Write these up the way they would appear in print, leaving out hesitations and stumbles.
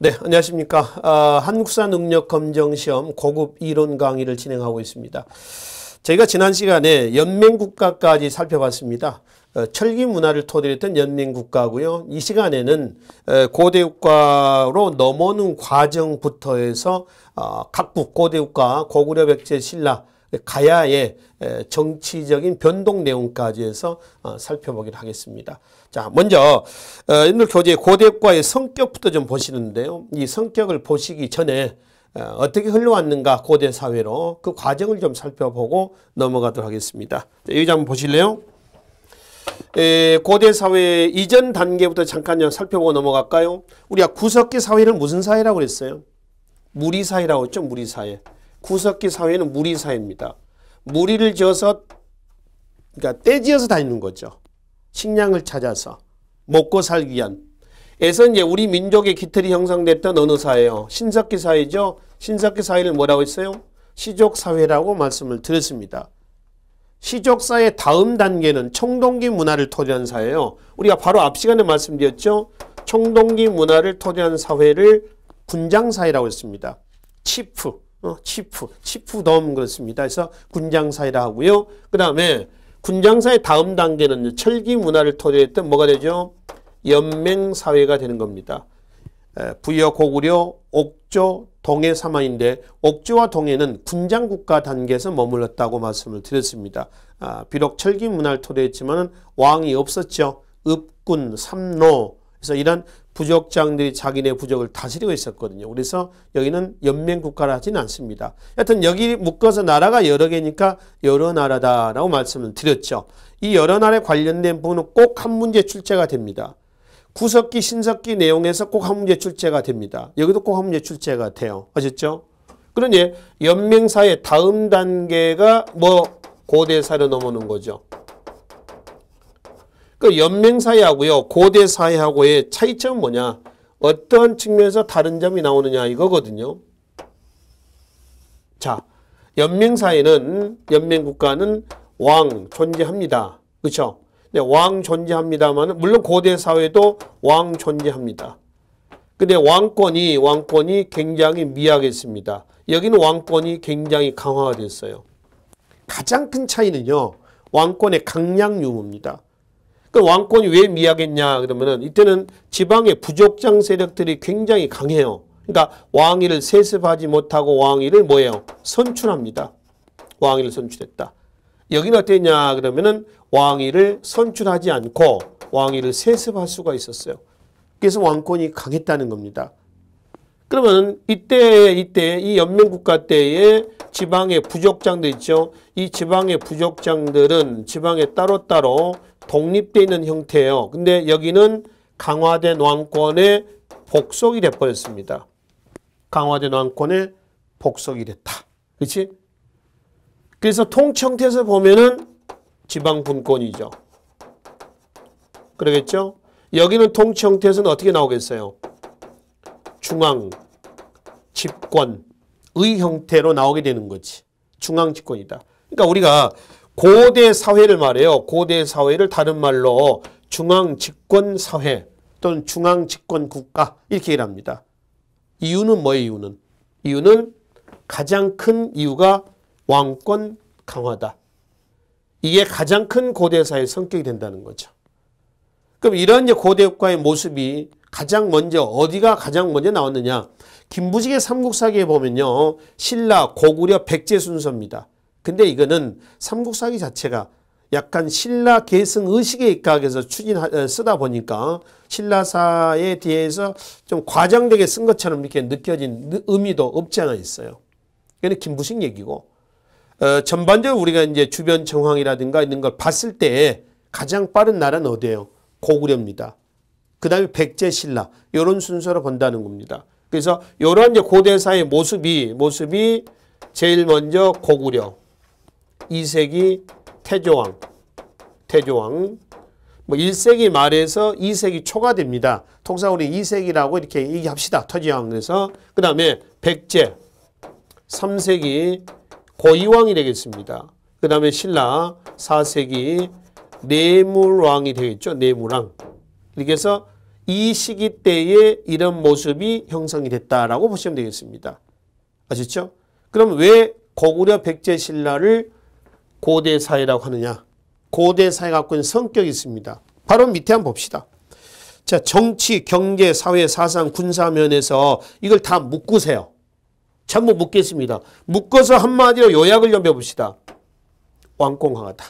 네, 안녕하십니까. 한국사 능력 검정 시험 고급 이론 강의를 진행하고 있습니다. 저희가 지난 시간에 연맹국가까지 살펴봤습니다. 철기 문화를 토대로 했던 연맹국가고요. 이 시간에는 고대국가로 넘어오는 과정부터 해서 각국 고대국가, 고구려, 백제, 신라, 가야의 정치적인 변동 내용까지 해서 살펴보기로 하겠습니다. 자, 먼저 여러분들 교재 고대국가의 성격부터 좀 보시는데요. 이 성격을 보시기 전에 어떻게 흘러왔는가 고대 사회로 그 과정을 좀 살펴보고 넘어가도록 하겠습니다. 여기 한번 보실래요? 고대 사회 이전 단계부터 잠깐 살펴보고 넘어갈까요? 우리가 구석기 사회를 무슨 사회라고 그랬어요? 무리사회라고 했죠. 무리사회. 구석기 사회는 무리사회입니다. 무리를 지어서 그러니까 떼지어서 다니는 거죠. 식량을 찾아서 먹고 살기 위한. 에서 이제 우리 민족의 기틀이 형성됐던 어느 사회요? 신석기 사회죠. 신석기 사회를 뭐라고 했어요? 시족 사회라고 말씀을 드렸습니다. 시족 사회 다음 단계는 청동기 문화를 토대한 사회예요. 우리가 바로 앞 시간에 말씀드렸죠. 청동기 문화를 토대한 사회를 군장 사회라고 했습니다. 치프덤 그렇습니다. 그래서 군장사회라 하고요. 그 다음에 군장사회 다음 단계는 철기 문화를 토대했던 뭐가 되죠? 연맹사회가 되는 겁니다. 부여, 고구려, 옥조, 동해 사만인데 옥조와 동해는 군장국가 단계에서 머물렀다고 말씀을 드렸습니다. 비록 철기 문화를 토대했지만 왕이 없었죠. 읍군, 삼노. 그래서 이런 부족장들이 자기네 부족을 다스리고 있었거든요. 그래서 여기는 연맹국가라 하지는 않습니다. 여하튼 여기 묶어서 나라가 여러 개니까 여러 나라다라고 말씀을 드렸죠. 이 여러 나라에 관련된 부분은 꼭 한 문제 출제가 됩니다. 구석기, 신석기 내용에서 꼭 한 문제 출제가 됩니다. 여기도 꼭 한 문제 출제가 돼요. 아셨죠? 그러니 연맹사회 다음 단계가 고대사회로 넘어오는 거죠. 그 연맹사회하고요, 고대사회하고의 차이점은 뭐냐? 어떤 측면에서 다른 점이 나오느냐 이거거든요. 자, 연맹국가는 왕 존재합니다. 그렇죠? 네, 왕 존재합니다만 물론 고대사회도 왕 존재합니다. 근데 왕권이 굉장히 미약했습니다. 여기는 왕권이 굉장히 강화가 됐어요. 가장 큰 차이는요, 왕권의 강약 유무입니다. 그 왕권이 왜 미약했냐 그러면은 이때는 지방의 부족장 세력들이 굉장히 강해요. 그러니까 왕위를 세습하지 못하고 왕위를 선출합니다. 왕위를 선출했다. 여기는 어땠냐 그러면은 왕위를 선출하지 않고 왕위를 세습할 수가 있었어요. 그래서 왕권이 강했다는 겁니다. 그러면 이때 이 연맹국가 때의 지방의 부족장들 있죠. 이 지방의 부족장들은 지방에 따로따로 독립되어 있는 형태예요. 근데 여기는 강화된 왕권의 복속이 돼버렸습니다. 강화된 왕권의 복속이 됐다. 그렇지? 그래서 통치 형태에서 보면은 지방 분권이죠. 그러겠죠? 여기는 통치 형태에서는 어떻게 나오겠어요? 중앙 집권의 형태로 나오게 되는 거지. 중앙 집권이다. 그러니까 우리가 고대 사회를 말해요. 고대 사회를 다른 말로 중앙 집권 사회 또는 중앙 집권 국가 이렇게 얘기를 합니다. 이유는 뭐예요? 이유는 가장 큰 이유가 왕권 강화다. 이게 가장 큰 고대 사회의 성격이 된다는 거죠. 그럼 이런 이제 고대 국가의 모습이 어디가 가장 먼저 나왔느냐? 김부식의 삼국사기에 보면요. 신라, 고구려, 백제 순서입니다. 근데 이거는 삼국사기 자체가 약간 신라 계승 의식에 입각해서 쓰다 보니까 신라사에 대해서 좀 과장되게 쓴 것처럼 이렇게 느껴진 의미도 없지 않아 있어요. 이거는 김부식 얘기고, 전반적으로 우리가 이제 주변 정황이라든가 이런 걸 봤을 때 가장 빠른 나라는 어디예요? 고구려입니다. 그 다음에 백제, 신라 이런 순서로 본다는 겁니다. 그래서 이런 이제 고대사의 모습이 제일 먼저 고구려, 2세기 태조왕, 1세기 말에서 2세기 초가 됩니다. 통상 우리 2세기라고 이렇게 얘기합시다. 태조왕. 그래서 그 다음에 백제, 3세기 고이왕이 되겠습니다. 그 다음에 신라, 4세기 내물왕이 되겠죠. 내물왕. 이렇게 해서 이 시기 때에 이런 모습이 형성이 됐다라고 보시면 되겠습니다. 아셨죠? 그럼 왜 고구려 백제신라를 고대사회라고 하느냐? 고대사회가 갖고 있는 성격이 있습니다. 바로 밑에 한번 봅시다. 자, 정치, 경제, 사회, 사상, 군사 면에서 이걸 다 묶으세요. 전부 묶겠습니다. 묶어서 한마디로 요약을 좀 해봅시다. 왕권강화다.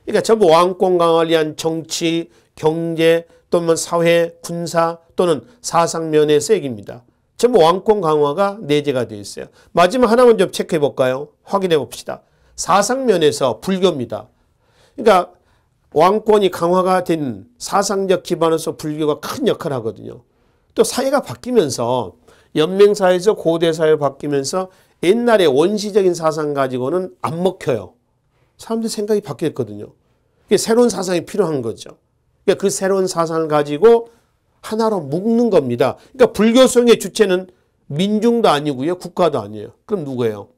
그러니까 전부 왕권강화를 위한 정치, 경제, 또는 사회, 군사 또는 사상 면에서 얘기입니다. 전부 왕권강화가 내재가 되어 있어요. 마지막 하나만 좀 체크해 볼까요? 확인해 봅시다. 사상 면에서 불교입니다. 그러니까 왕권이 강화가 된 사상적 기반으로서 불교가 큰 역할을 하거든요. 또 사회가 바뀌면서 연맹사회에서 고대사회로 바뀌면서 옛날에 원시적인 사상 가지고는 안 먹혀요. 사람들 생각이 바뀌었거든요. 새로운 사상이 필요한 거죠. 그러니까 그 새로운 사상을 가지고 하나로 묶는 겁니다. 그러니까 불교성의 주체는 민중도 아니고요. 국가도 아니에요. 그럼 누구예요?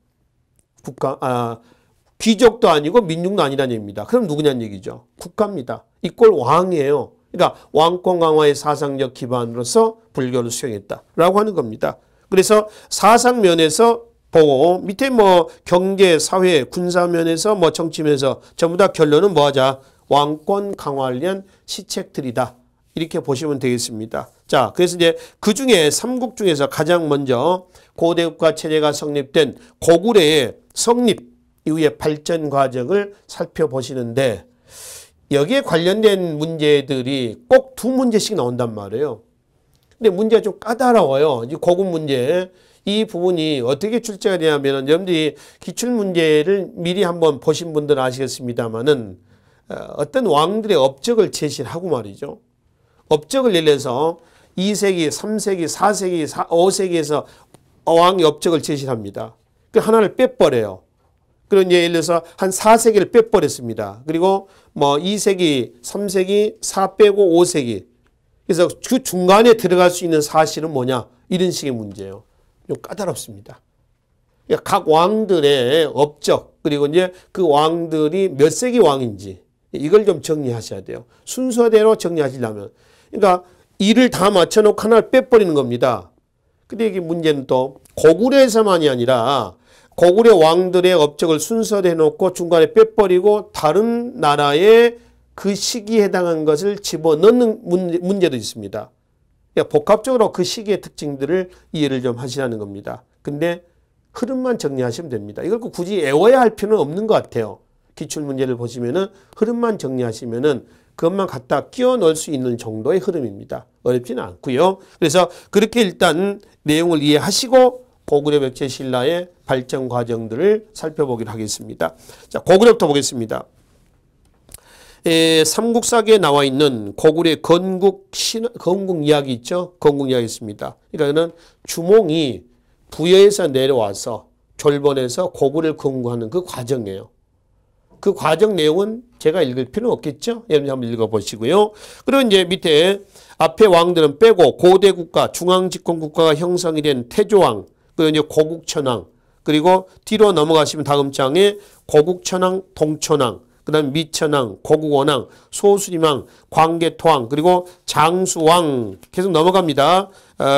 귀족도 아니고 민중도 아니라는 얘기입니다. 그럼 누구냐는 얘기죠. 국가입니다. 이꼴 왕이에요. 그러니까 왕권 강화의 사상적 기반으로서 불교를 수행했다라고 하는 겁니다. 그래서 사상 면에서 보고 밑에 뭐 경제, 사회, 군사 면에서 뭐 정치 면에서 전부 다 결론은 뭐하자? 왕권 강화를 위한 시책들이다. 이렇게 보시면 되겠습니다. 자, 그래서 이제 그 중에 삼국 중에서 가장 먼저 고대국가 체제가 성립된 고구려의 성립 이후의 발전 과정을 살펴보시는데 여기에 관련된 문제들이 꼭 두 문제씩 나온단 말이에요. 근데 문제가 좀 까다로워요. 이제 고급 문제. 이 부분이 어떻게 출제가 되냐면 여러분들이 기출문제를 미리 한번 보신 분들은 아시겠습니다만은 어떤 왕들의 업적을 제시를 하고 말이죠. 업적을 예를 들어서 2세기, 3세기, 4세기, 5세기에서 왕의 업적을 제시를 합니다. 그 하나를 빼버려요. 그런 예를 들어서 한 4세기를 빼버렸습니다. 그리고 뭐 2세기, 3세기, 4 빼고 5세기. 그래서 그 중간에 들어갈 수 있는 사실은 뭐냐? 이런 식의 문제예요. 좀 까다롭습니다. 그러니까 각 왕들의 업적 그리고 이제 그 왕들이 몇 세기 왕인지 이걸 좀 정리하셔야 돼요. 순서대로 정리하시려면. 그러니까 이를 다 맞춰놓고 하나를 빼버리는 겁니다. 근데 이게 문제는 또 고구려에서만이 아니라 고구려 왕들의 업적을 순서대로 해놓고 중간에 빼버리고 다른 나라의 그 시기에 해당한 것을 집어넣는 문제도 있습니다. 그러니까 복합적으로 그 시기의 특징들을 이해를 좀 하시라는 겁니다. 근데 흐름만 정리하시면 됩니다. 이걸 굳이 외워야 할 필요는 없는 것 같아요. 기출문제를 보시면은 흐름만 정리하시면은 그것만 갖다 끼워 넣을 수 있는 정도의 흐름입니다. 어렵지는 않고요. 그래서 그렇게 일단 내용을 이해하시고 고구려 백제 신라의 발전 과정들을 살펴보기로 하겠습니다. 자, 고구려부터 보겠습니다. 삼국사기에 나와 있는 고구려의 건국 이야기 있죠? 건국 이야기 있습니다. 그러니까 주몽이 부여에서 내려와서 졸본에서 고구려를 건국하는 그 과정이에요. 그 과정 내용은 제가 읽을 필요는 없겠죠? 여러분이 한번 읽어보시고요. 그리고 이제 밑에 앞에 왕들은 빼고 고대 국가, 중앙 집권 국가가 형성이 된 태조왕, 그리고 이제 고국천왕, 그리고 뒤로 넘어가시면 다음 장에 고국천왕, 동천왕, 그 다음 미천왕, 고국원왕, 소수림왕, 광개토왕, 그리고 장수왕 계속 넘어갑니다.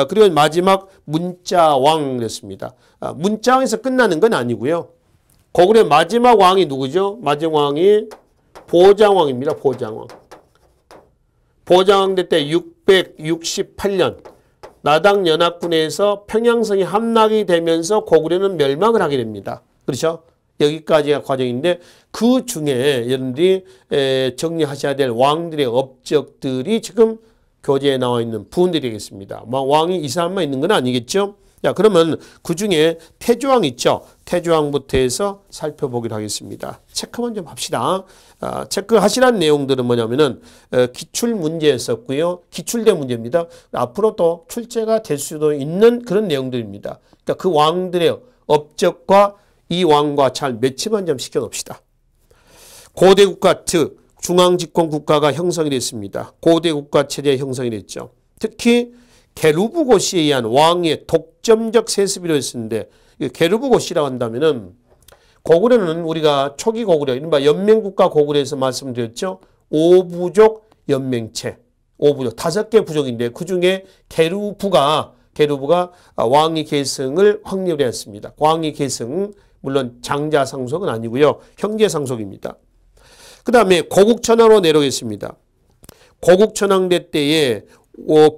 그리고 마지막 문자왕 그랬습니다. 문자왕에서 끝나는 건 아니고요. 고구려 마지막 왕이 누구죠? 마지막 왕이 보장왕입니다. 보장왕. 보장왕 때 668년 나당연합군에서 평양성이 함락이 되면서 고구려는 멸망을 하게 됩니다. 그렇죠? 여기까지가 과정인데 그 중에 여러분들이 정리하셔야 될 왕들의 업적들이 지금 교재에 나와 있는 부분들이 되겠습니다. 왕이 이 사람만 있는 건 아니겠죠? 자, 그러면 그 중에 태조왕 있죠? 태조왕부터 해서 살펴보기로 하겠습니다. 체크만 좀 합시다. 체크하시라는 내용들은 뭐냐면은 기출 문제였었고요. 기출된 문제입니다. 앞으로 또 출제가 될 수도 있는 그런 내용들입니다. 그러니까 그 왕들의 업적과 이 왕과 잘 매치만 좀 시켜놓읍시다. 고대국가 즉 중앙집권 국가가 형성이 됐습니다. 고대국가 체제 형성이 됐죠. 특히 게르부고시에 의한 왕의 독점적 세습이라고 했었는데 게르부고시라고 한다면은 고구려는 우리가 초기 고구려 이른바 연맹국가 고구려에서 말씀드렸죠. 5부족 연맹체. 오부족 5개 부족인데 그중에 게르부가 왕위 계승을 확립을 했습니다. 왕위 계승 물론 장자 상속은 아니고요. 형제 상속입니다. 그 다음에 고국천왕으로 내려오겠습니다. 고국천왕대 때에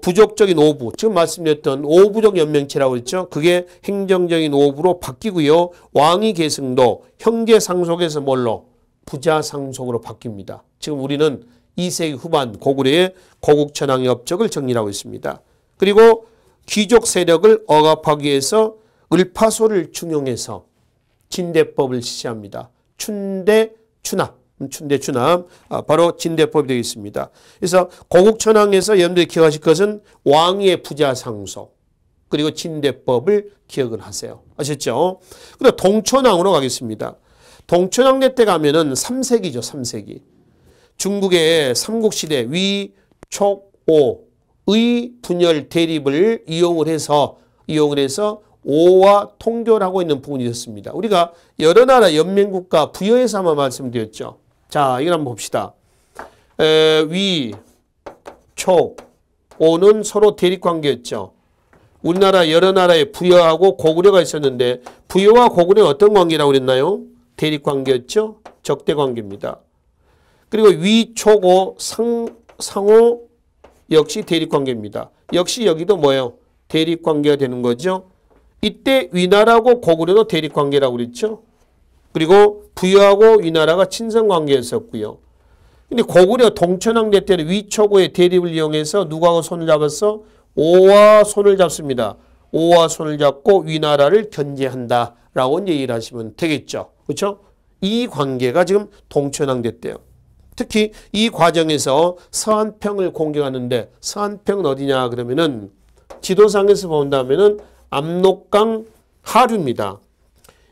부족적인 오부, 지금 말씀드렸던 오부족 연명체라고 했죠. 그게 행정적인 오부로 바뀌고요. 왕위 계승도 형제 상속에서 뭘로? 부자 상속으로 바뀝니다. 지금 우리는 2세기 후반 고구려의 고국천왕의 업적을 정리하고 있습니다. 그리고 귀족 세력을 억압하기 위해서 을파소를 중용해서 진대법을 실시합니다. 춘대추납, 바로 진대법이 되겠습니다. 그래서 고국천왕에서 여러분들이 기억하실 것은 왕위의 부자 상속 그리고 진대법을 기억을 하세요. 아셨죠? 그리고 동천왕으로 가겠습니다. 동천왕대 때 가면은 3세기죠. 3세기. 중국의 삼국시대 위, 촉, 오의 분열 대립을 이용을 해서 오와 통결하고 있는 부분이 있었습니다. 우리가 여러 나라 연맹국가 부여해서 한번 말씀드렸죠. 자, 이걸 한번 봅시다. 위, 촉, 오는 서로 대립관계였죠. 우리나라 여러 나라에 부여하고 고구려가 있었는데 부여와 고구려는 어떤 관계라고 그랬나요? 대립관계였죠. 적대관계입니다. 그리고 위, 촉, 오, 상호 역시 대립관계입니다. 역시 여기도 뭐예요? 대립관계가 되는 거죠. 이때 위나라고 고구려도 대립관계라고 그랬죠. 그리고 부여하고 위나라가 친선관계였었고요. 근데 고구려 동천왕대 때는 위초고의 대립을 이용해서 누구하고 손을 잡았어? 오와 손을 잡습니다. 오와 손을 잡고 위나라를 견제한다라고 얘기를 하시면 되겠죠. 그렇죠? 이 관계가 지금 동천왕대 때요. 특히 이 과정에서 서안평을 공격하는데 서안평은 어디냐 그러면은 지도상에서 본다면은 압록강 하류입니다.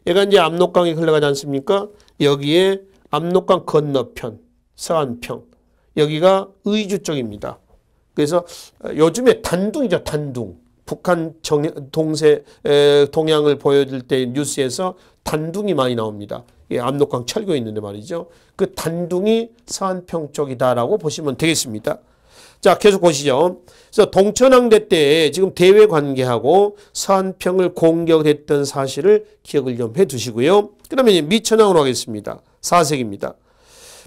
얘가 이제 압록강이 흘러가지 않습니까? 여기에 압록강 건너편 서안평 여기가 의주 쪽입니다. 그래서 요즘에 단둥이죠. 단둥. 북한 동양을 보여줄 때 뉴스에서 단둥이 많이 나옵니다. 예, 압록강 철교에 있는데 말이죠. 그 단둥이 서안평 쪽이다라고 보시면 되겠습니다. 자, 계속 보시죠. 그래서 동천왕대 때 지금 대외 관계하고 서안평을 공격했던 사실을 기억을 좀 해두시고요. 그러면 이제 미천왕으로 하겠습니다. 4세기입니다.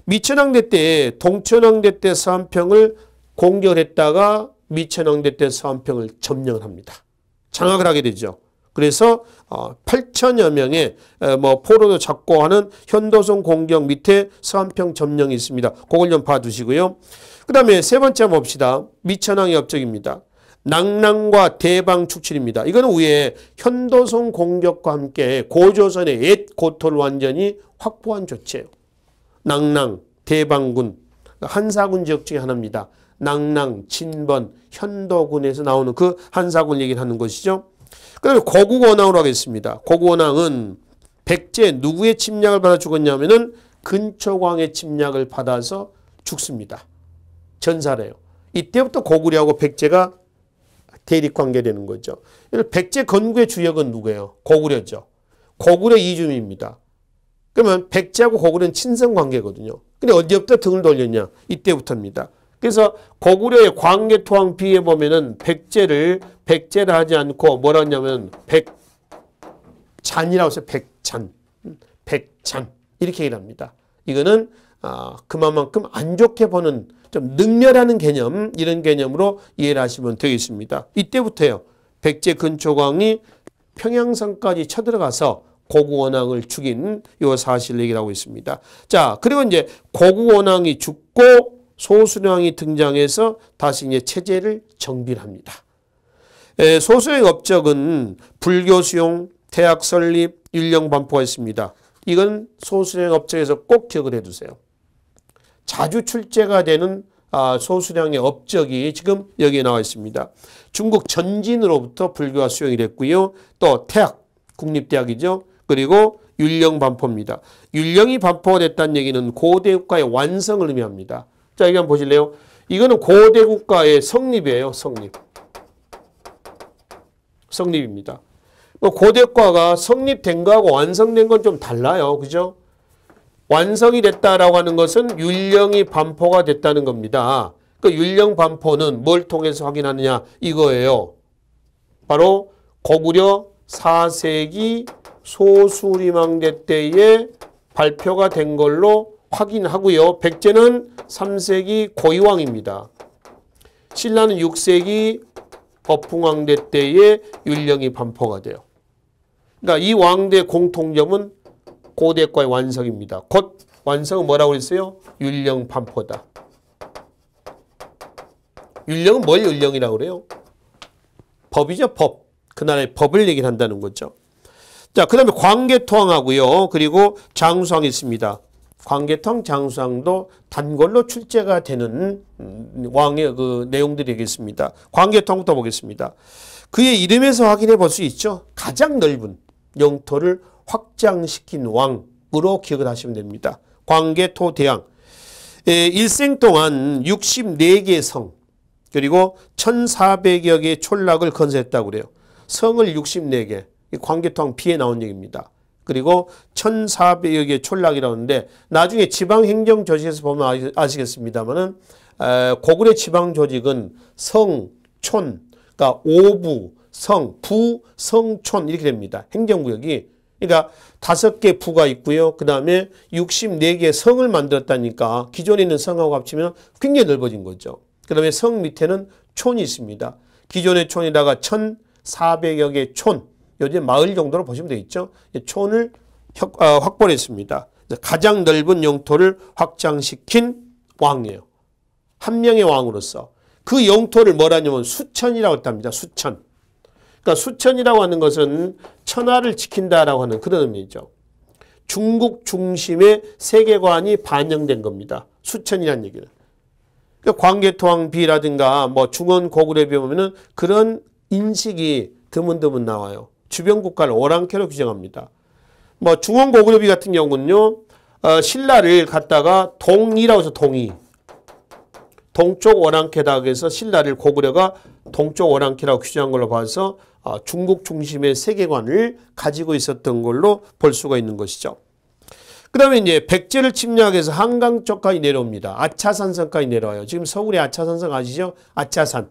미천왕대 때 동천왕대 때 서안평을 공격을 했다가 미천왕대 때 서안평을 점령을 합니다. 장악을 하게 되죠. 그래서 8천여 명의 포로도 잡고 하는 현도성 공격 밑에 서안평 점령이 있습니다. 그걸 좀 봐두시고요. 그 다음에 세 번째 한번 봅시다. 미천왕의 업적입니다. 낭랑과 대방 축출입니다. 이거는 위에 현도성 공격과 함께 고조선의 옛 고토를 완전히 확보한 조치예요. 낭랑, 대방군, 한사군 지역 중에 하나입니다. 낭랑, 진번, 현도군에서 나오는 그 한사군 얘기를 하는 것이죠. 그 다음에 고국원왕으로 하겠습니다. 고국원왕은 백제 누구의 침략을 받아 죽었냐면은 근초광의 침략을 받아서 죽습니다. 전사래요. 이때부터 고구려하고 백제가 대립관계되는 거죠. 백제 건국의 주역은 누구예요? 고구려죠. 고구려 이주민입니다. 그러면 백제하고 고구려는 친선관계거든요. 근데 언제부터 등을 돌렸냐? 이때부터입니다. 그래서 고구려의 광개토왕 비에 보면은 백제를 하지 않고 뭐라 하냐면 백잔이라고 해서 백잔 이렇게 얘기를 합니다. 이거는 그만큼 안 좋게 보는 좀 능멸하는 개념 이런 개념으로 이해를 하시면 되겠습니다. 이때부터요. 백제 근초광이 평양성까지 쳐들어가서 고구원왕을 죽인 요 사실을 얘기를 하고 있습니다. 자, 그리고 이제 고구원왕이 죽고 소수령이 등장해서 다시 이제 체제를 정비합니다. 소수령의 업적은 불교 수용, 태학 설립, 율령 반포가 있습니다. 이건 소수령 업적에서 꼭 기억을 해두세요. 자주 출제가 되는 소수령의 업적이 지금 여기에 나와 있습니다. 중국 전진으로부터 불교가 수용이 됐고요. 또 태학, 국립대학이죠. 그리고 율령 반포입니다. 율령이 반포가 됐다는 얘기는 고대 국가의 완성을 의미합니다. 자, 여기 한번 보실래요? 이거는 고대 국가의 성립이에요. 성립입니다. 고대 국가가 성립된 거하고 완성된 건 좀 달라요. 그죠? 완성이 됐다라고 하는 것은 율령이 반포가 됐다는 겁니다. 그 율령 반포는 뭘 통해서 확인하느냐 이거예요. 바로 고구려 4세기 소수리망대 때에 발표가 된 걸로 확인하고요. 백제는 3세기 고이왕입니다. 신라는 6세기 법흥왕대 때에 율령이 반포가 돼요. 그러니까 이 왕대 공통점은 고대과의 완성입니다. 곧 완성은 뭐라고 그랬어요? 율령 반포다. 율령은 뭘 율령이라고 그래요? 법이죠, 법. 그 나라의 법을 얘기를 한다는 거죠. 자, 그 다음에 광개토왕하고요. 그리고 장수왕이 있습니다. 광개토왕, 장수왕도 단골로 출제가 되는 왕의 그 내용들이 되겠습니다. 광개토왕부터 보겠습니다. 그의 이름에서 확인해 볼 수 있죠. 가장 넓은 영토를 확장시킨 왕으로 기억을 하시면 됩니다. 광개토대왕. 일생 동안 64개의 성 그리고 1400여 개의 촌락을 건설했다고 그래요. 성을 64개. 광개토왕 비에 나온 얘기입니다. 그리고 1400여 개의 촌락이라고 하는데 나중에 지방행정조직에서 보면 아시겠습니다만은 고구려 지방조직은 성, 촌, 그러니까 오부, 성, 부, 성, 촌 이렇게 됩니다. 행정구역이. 그러니까 5개 부가 있고요. 그 다음에 64개의 성을 만들었다니까 기존에 있는 성하고 합치면 굉장히 넓어진 거죠. 그 다음에 성 밑에는 촌이 있습니다. 기존의 촌에다가 1400여 개의 촌, 요즘 마을 정도로 보시면 되겠죠. 촌을 확보했습니다. 가장 넓은 영토를 확장시킨 왕이에요. 한 명의 왕으로서. 그 영토를 뭐라냐면 수천이라고 합니다. 수천. 그러니까 수천이라고 하는 것은 천하를 지킨다라고 하는 그런 의미죠. 중국 중심의 세계관이 반영된 겁니다. 수천이라는 얘기는. 그러니까 광개토왕비라든가 뭐 중원 고구려비 보면은 그런 인식이 드문드문 나와요. 주변 국가를 오랑캐로 규정합니다. 뭐 중원 고구려비 같은 경우는요, 신라를 갖다가 동이라고 해서 동이. 동쪽 오랑캐다 그래서 신라를 고구려가 동쪽 오랑캐라고 규정한 걸로 봐서 중국 중심의 세계관을 가지고 있었던 걸로 볼 수가 있는 것이죠. 그 다음에 이제 백제를 침략해서 한강 쪽까지 내려옵니다. 아차산성까지 내려와요. 지금 서울의 아차산성 아시죠? 아차산.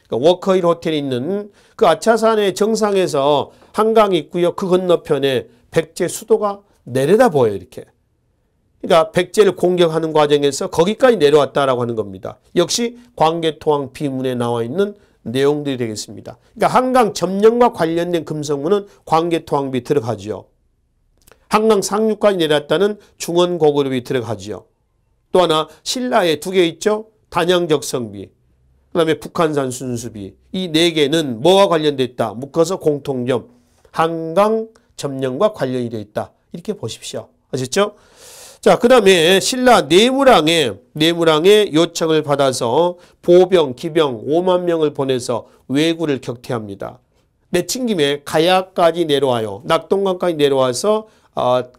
그러니까 워커힐 호텔이 있는 그 아차산의 정상에서 한강이 있고요. 그 건너편에 백제 수도가 내려다 보여요. 이렇게. 그러니까 백제를 공격하는 과정에서 거기까지 내려왔다라고 하는 겁니다. 역시 광개토왕 비문에 나와 있는 내용들이 되겠습니다. 그러니까 한강 점령과 관련된 금성문은 광개토왕비 들어가지요. 한강 상류까지 내려왔다는 중원 고구려비 들어가지요. 또 하나 신라에 2개 있죠. 단양적성비, 그 다음에 북한산 순수비. 이 4개는 뭐와 관련되어 있다? 묶어서 공통점. 한강 점령과 관련이 되어 있다. 이렇게 보십시오. 아셨죠? 자, 그 다음에 신라 내무랑의 요청을 받아서 보병, 기병 5만 명을 보내서 왜구를 격퇴합니다. 내친 김에 가야까지 내려와요. 낙동강까지 내려와서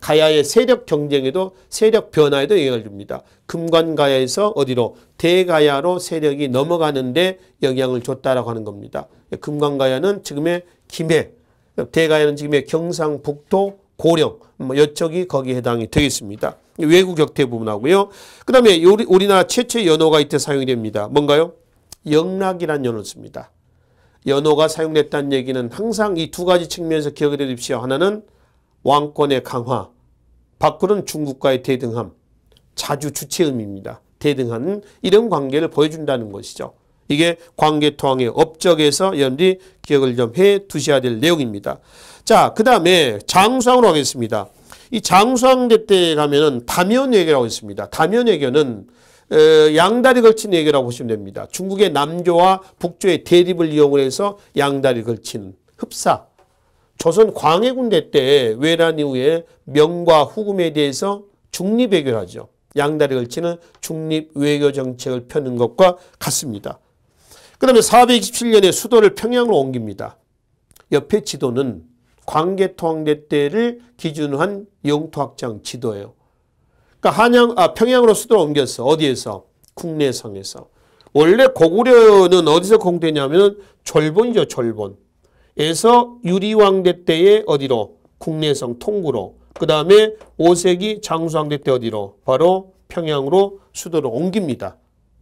가야의 세력 경쟁에도 세력 변화에도 영향을 줍니다. 금관가야에서 어디로? 대가야로 세력이 넘어가는데 영향을 줬다라고 하는 겁니다. 금관가야는 지금의 김해, 대가야는 지금의 경상북도 고령, 이쪽이 거기에 해당이 되겠습니다. 외구 격퇴 부분하고요. 그 다음에 우리나라 최초의 연호가 이때 사용이 됩니다. 뭔가요? 영락이라는 연호를 씁니다. 연호가 사용됐다는 얘기는 항상 이 2가지 측면에서 기억해 두십시오. 하나는 왕권의 강화, 밖으로는 중국과의 대등함, 자주 주체음입니다. 대등한 이런 관계를 보여준다는 것이죠. 이게 광개토왕의 업적에서 여러분들이 기억을 좀 해 두셔야 될 내용입니다. 자, 그 다음에 장수왕으로 가겠습니다. 이 장수왕대 때 가면은 다면외교라고 있습니다. 다면외교는 양다리 걸친 외교라고 보시면 됩니다. 중국의 남조와 북조의 대립을 이용을 해서 양다리 걸친 흡사. 조선 광해군대 때 외란 이후에 명과 후금에 대해서 중립외교를 하죠. 양다리 걸치는 중립외교 정책을 펴는 것과 같습니다. 그 다음에 427년에 수도를 평양으로 옮깁니다. 옆에 지도는 광개토왕대 때를 기준으로 한 영토확장 지도예요. 그러니까 평양으로 수도를 옮겼어. 어디에서? 국내성에서. 원래 고구려는 어디서 공대냐면 졸본이죠. 졸본에서 유리왕대 때에 어디로? 국내성 통구로. 그 다음에 5세기 장수왕대 때 어디로? 바로 평양으로 수도를 옮깁니다.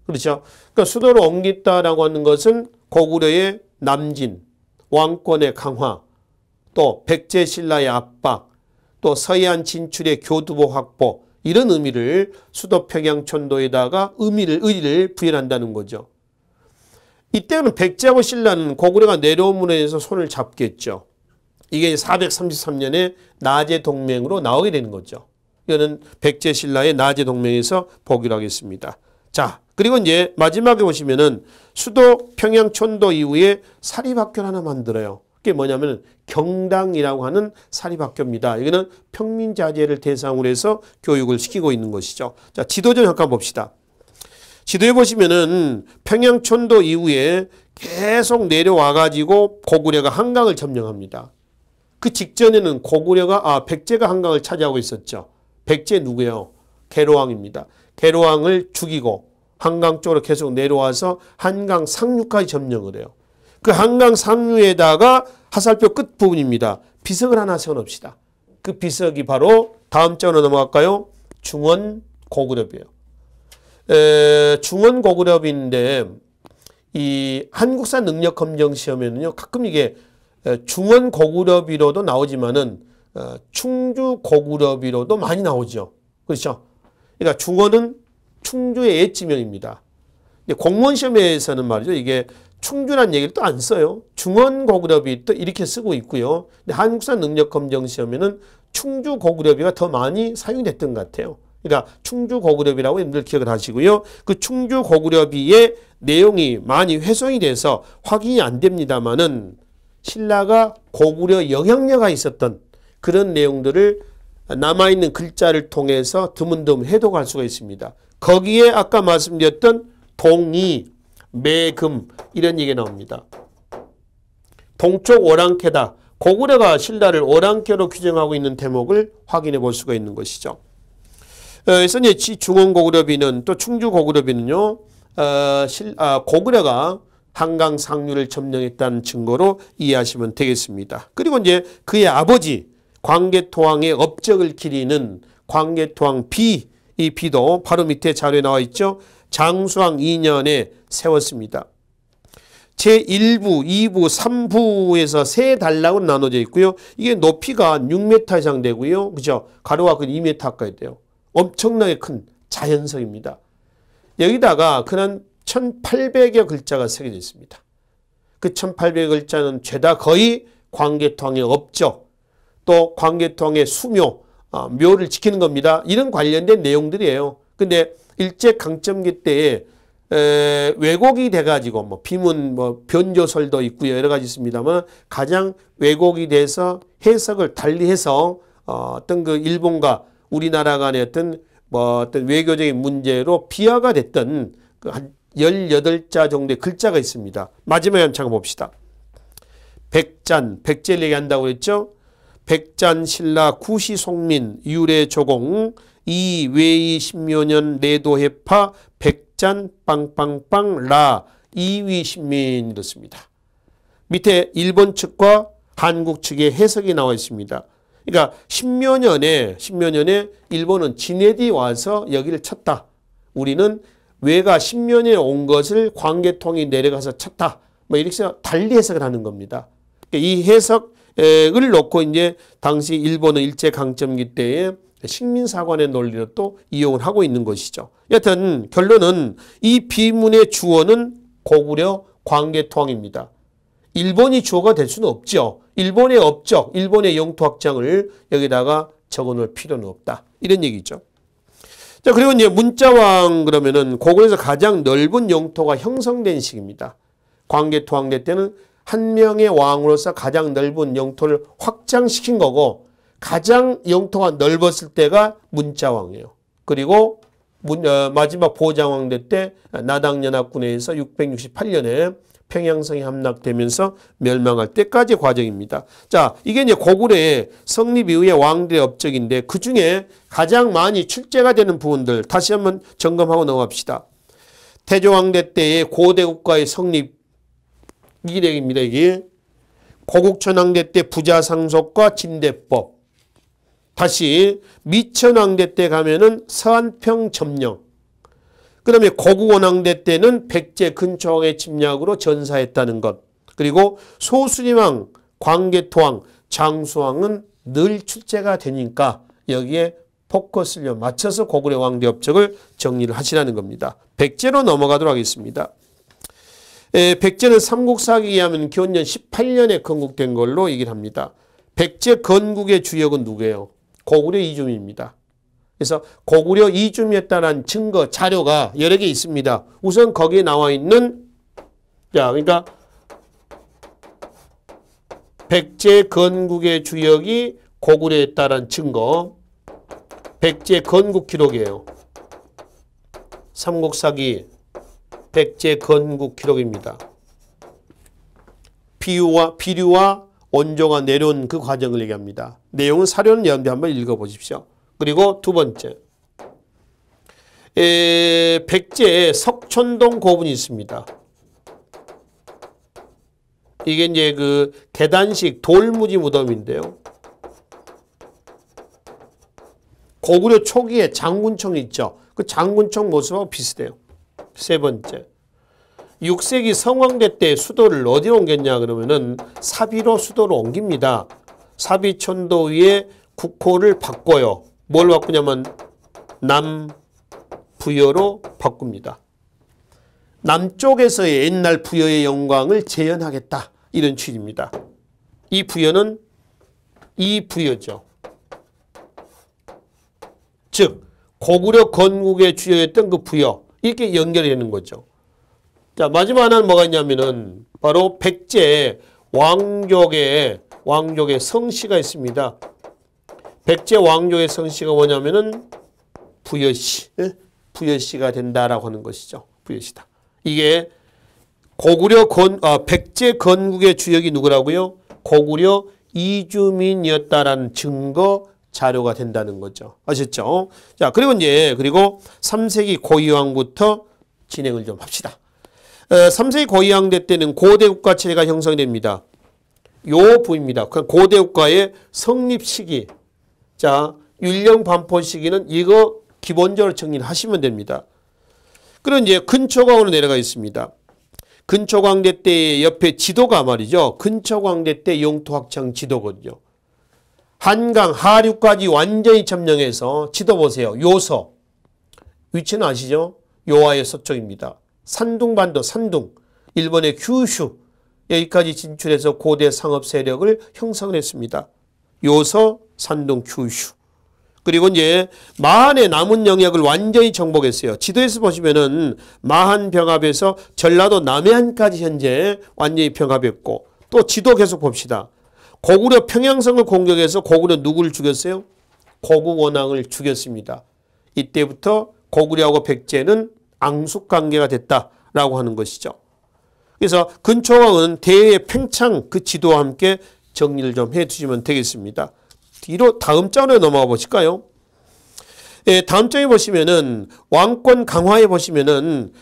그렇죠? 그러니까 수도를 옮겼다라고 하는 것은 고구려의 남진, 왕권의 강화, 또 백제 신라의 압박, 또 서해안 진출의 교두보 확보 이런 의미를 수도 평양촌도에다가 의의를 부여한다는 거죠. 이때는 백제하고 신라는 고구려가 내려옴으로 해서 손을 잡겠죠. 이게 433년에 나제 동맹으로 나오게 되는 거죠. 이거는 백제 신라의 나제 동맹에서 보기로 하겠습니다. 자, 그리고 이제 마지막에 보시면은 수도 평양촌도 이후에 사립학교를 하나 만들어요. 그게 뭐냐면 경당이라고 하는 사립학교입니다. 이거는 평민자제를 대상으로 해서 교육을 시키고 있는 것이죠. 자, 지도 좀 잠깐 봅시다. 지도에 보시면은 평양촌도 이후에 계속 내려와 가지고 고구려가 한강을 점령합니다. 그 직전에는 백제가 한강을 차지하고 있었죠. 백제 누구예요? 계로왕입니다. 계로왕을 죽이고 한강 쪽으로 계속 내려와서 한강 상류까지 점령을 해요. 그 한강 상류에다가 하살표 끝 부분입니다. 비석을 하나 세워놓읍시다. 그 비석이 바로 다음 장으로 넘어갈까요? 중원고구려비예요. 중원고구려비인데 이 한국사 능력검정 시험에는요 가끔 이게 중원고구려비로도 나오지만은 충주고구려비로도 많이 나오죠. 그렇죠? 그러니까 중원은 충주의 옛지명입니다. 공무원 시험에서는 말이죠. 이게 충주란 얘기를 또 안 써요. 중원고구려비 또 이렇게 쓰고 있고요. 근데 한국사 능력검정 시험에는 충주고구려비가 더 많이 사용됐던 것 같아요. 그러니까 충주고구려비라고 여러분들 기억을 하시고요. 그 충주고구려비의 내용이 많이 훼손이 돼서 확인이 안 됩니다만은 신라가 고구려 영향력이 있었던 그런 내용들을 남아있는 글자를 통해서 드문드문 해독할 수가 있습니다. 거기에 아까 말씀드렸던 동이, 매금 이런 얘기가 나옵니다. 동쪽 오랑캐다. 고구려가 신라를 오랑캐로 규정하고 있는 대목을 확인해 볼 수가 있는 것이죠. 그래서 이제 중원고구려비는 또 충주고구려비는요. 고구려가 한강 상류를 점령했다는 증거로 이해하시면 되겠습니다. 그리고 이제 그의 아버지 광개토왕의 업적을 기리는 광개토왕 비, 이 비도 바로 밑에 자료에 나와 있죠. 장수왕 2년에 세웠습니다. 제1부, 2부, 3부에서 세 단락으로 나눠져 있고요. 이게 높이가 6m 이상 되고요. 그죠? 가로가 2m 가까이 돼요. 엄청나게 큰 자연석입니다. 여기다가 그런 1800여 글자가 새겨져 있습니다. 그 1800여 글자는 죄다 거의 광개토왕의 업적, 또 광개토왕의 수묘, 묘를 지키는 겁니다. 이런 관련된 내용들이에요. 근데 일제강점기 때에 왜곡이 돼가지고 뭐 비문 변조설도 있고요. 여러 가지 있습니다만 가장 왜곡이 돼서 해석을 달리해서 어떤 그 일본과 우리나라 간의 어떤 외교적인 문제로 비하가 됐던 그 한 18자 정도의 글자가 있습니다. 마지막에 한번 잠깐 봅시다. 백잔, 백제를 얘기한다고 했죠. 백잔, 신라, 구시, 송민, 유래, 조공, 이, 외이, 신묘년, 내도, 해파, 백잔, 빵빵빵, 라, 이위, 신민 이렇습니다. 밑에 일본 측과 한국 측의 해석이 나와 있습니다. 그러니까 신묘년에 일본은 진해디 와서 여기를 쳤다. 우리는 외가 신묘년에 온 것을 광개통이 내려가서 쳤다. 뭐 이렇게 해서 달리 해석을 하는 겁니다. 그러니까 이 해석을 놓고 이제 당시 일본은 일제강점기 때에 식민사관의 논리로 또 이용을 하고 있는 것이죠. 여튼 결론은 이 비문의 주어는 고구려 광개토왕입니다. 일본이 주어가 될 수는 없죠. 일본의 업적, 일본의 영토 확장을 여기다가 적어놓을 필요는 없다. 이런 얘기죠. 자, 그리고 이제 문자왕 그러면은 고구려에서 가장 넓은 영토가 형성된 시기입니다. 광개토왕 때는 한 명의 왕으로서 가장 넓은 영토를 확장시킨 거고 가장 영토가 넓었을 때가 문자왕이에요. 그리고 마지막 보장왕 때 나당연합군에 의해서 668년에 평양성이 함락되면서 멸망할 때까지 과정입니다. 자, 이게 이제 고구려의 성립 이후의 왕들의 업적인데 그 중에 가장 많이 출제가 되는 부분들 다시 한번 점검하고 넘어갑시다. 태조왕대 때의 고대 국가의 성립 이래입니다. 이게 고국천왕대 때 부자상속과 진대법. 다시 미천왕대 때 가면은 서안평 점령. 그다음에 고구원왕대 때는 백제 근초왕의 침략으로 전사했다는 것. 그리고 소수림왕, 광개토왕, 장수왕은 늘 출제가 되니까 여기에 포커스를 맞춰서 고구려 왕대 업적을 정리를 하시라는 겁니다. 백제로 넘어가도록 하겠습니다. 백제는 삼국사기에 의하면 기원전 18년에 건국된 걸로 얘기를 합니다. 백제 건국의 주역은 누구예요? 고구려 이주민입니다. 그래서 고구려 이주민이었다는 증거 자료가 여러 개 있습니다. 우선 거기에 나와 있는 그러니까 백제 건국의 주역이 고구려였다는 증거, 백제 건국 기록이에요. 삼국사기 백제 건국 기록입니다. 비류와 원조가 내려온 그 과정을 얘기합니다. 내용은 사료는 여러분들 한번 읽어보십시오. 그리고 두 번째, 백제에 석촌동 고분이 있습니다. 이게 이제 그 계단식 돌무지 무덤인데요. 고구려 초기에 장군청이 있죠. 그 장군청 모습하고 비슷해요. 세 번째, 6세기 성왕대 때 수도를 어디로 옮겼냐 그러면은 사비로 수도로 옮깁니다. 사비천도 위에 국호를 바꿔요. 뭘 바꾸냐면 남부여로 바꿉니다. 남쪽에서의 옛날 부여의 영광을 재현하겠다. 이런 취지입니다. 이 부여는 이 부여죠. 즉 고구려 건국의 주요였던 그 부여, 이렇게 연결이 되는 거죠. 자, 마지막 하나는 뭐가 있냐면은 바로 백제 왕족의 성씨가 있습니다. 백제 왕족의 성씨가 뭐냐면은 부여씨, 부여씨가 된다라고 하는 것이죠. 부여씨다. 이게 백제 건국의 주역이 누구라고요? 고구려 이주민이었다라는 증거 자료가 된다는 거죠. 아셨죠? 자, 그리고 3세기 고이왕부터 진행을 좀 합시다. 3세기 고이왕대 때는 고대 국가 체제가 형성됩니다. 요 부입니다. 고대 국가의 성립 시기. 자, 율령 반포 시기는 이거 기본적으로 정리를 하시면 됩니다. 그리고 근초광으로 내려가 있습니다. 근초광대 때 옆에 지도가 말이죠. 근초광대 때 영토학창 지도거든요. 한강 하류까지 완전히 점령해서 지도 보세요. 요서. 위치는 아시죠? 요하의 서쪽입니다. 산둥반도 산둥. 일본의 규슈. 여기까지 진출해서 고대 상업 세력을 형성을 했습니다. 요서, 산둥, 규슈. 그리고 마한의 남은 영역을 완전히 정복했어요. 지도에서 보시면은 마한 병합에서 전라도 남해안까지 현재 완전히 병합했고, 또 지도 계속 봅시다. 고구려 평양성을 공격해서 고구려 누구를 죽였어요? 고구원왕을 죽였습니다. 이때부터 고구려하고 백제는 앙숙관계가 됐다라고 하는 것이죠. 그래서 근초왕은 대의 팽창 그 지도와 함께 정리를 좀 해두시면 되겠습니다. 뒤로 다음 장으로 넘어가 보실까요? 다음 장에 보시면은 왕권 강화에 보시면은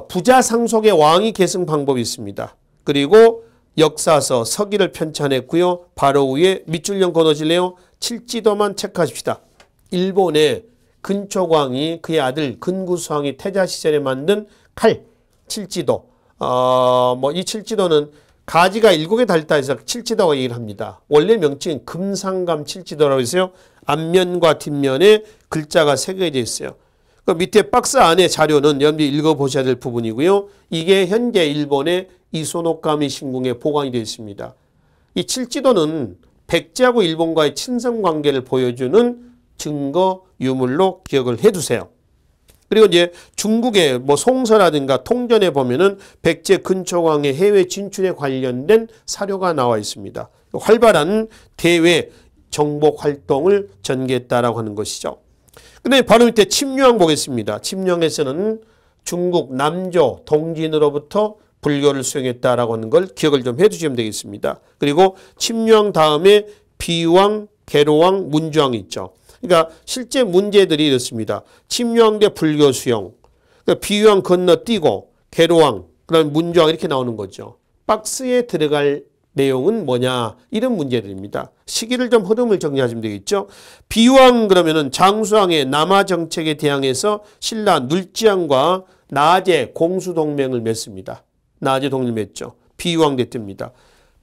부자 상속의 왕위 계승 방법이 있습니다. 그리고 역사서 서기를 편찬했고요. 바로 위에 밑줄령 거두실래요? 칠지도만 체크하십시다. 일본의 근초광이 그의 아들 근구수왕이 태자 시절에 만든 칼 칠지도. 이 칠지도는 가지가 7개 달렸다 해서 칠지도라고 얘기를 합니다. 원래 명칭은 금상감 칠지도라고 해서요. 앞면과 뒷면에 글자가 새겨져 있어요. 그 밑에 박스 안에 자료는 여러분들이 읽어보셔야 될 부분이고요. 이게 현재 일본의 이소노카미 신궁에 보관이 되어 있습니다. 이 칠지도는 백제하고 일본과의 친선관계를 보여주는 증거 유물로 기억을 해두세요. 그리고 중국의 송서라든가 통전에 보면은 백제 근초광의 해외 진출에 관련된 사료가 나와 있습니다. 활발한 대외 정복 활동을 전개했다라고 하는 것이죠. 근데 바로 밑에 침유왕 보겠습니다. 침유왕에서는 중국 남조 동진으로부터 불교를 수행했다라고 하는 걸 기억을 좀 해두시면 되겠습니다. 그리고 침유왕 다음에 비왕, 계로왕, 문주왕이 있죠. 그러니까 실제 문제들이 이렇습니다. 침유왕 대 불교 수용, 그러니까 비유왕 건너뛰고 계로왕, 그다음에 문주왕 이렇게 나오는 거죠. 박스에 들어갈 내용은 뭐냐 이런 문제들입니다. 시기를 좀 흐름을 정리하시면 되겠죠. 비유왕 그러면은 장수왕의 남하 정책에 대항해서 신라 눌지왕과 낮에 공수동맹을 맺습니다. 낮에 동맹을 맺죠. 비유왕대 때입니다.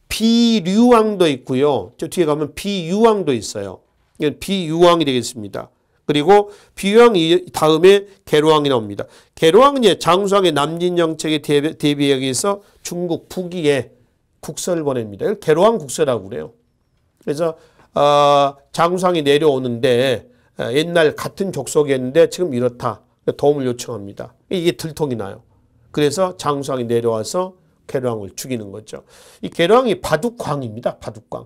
비류왕도 있고요. 저 뒤에 가면 비유왕도 있어요. 이건 비유왕이 되겠습니다. 그리고 비유왕 다음에 계로왕이 나옵니다. 계로왕은 이제 장수왕의 남진 정책에 대비하기 위해서 중국 북위에 국서를 보냅니다. 이걸 계로왕 국서라고 그래요. 그래서 장수왕이 내려오는데 옛날 같은 족속이었는데 지금 이렇다. 도움을 요청합니다. 이게 들통이 나요. 그래서 장수왕이 내려와서 계로왕을 죽이는 거죠. 이 계로왕이 바둑광입니다. 바둑광.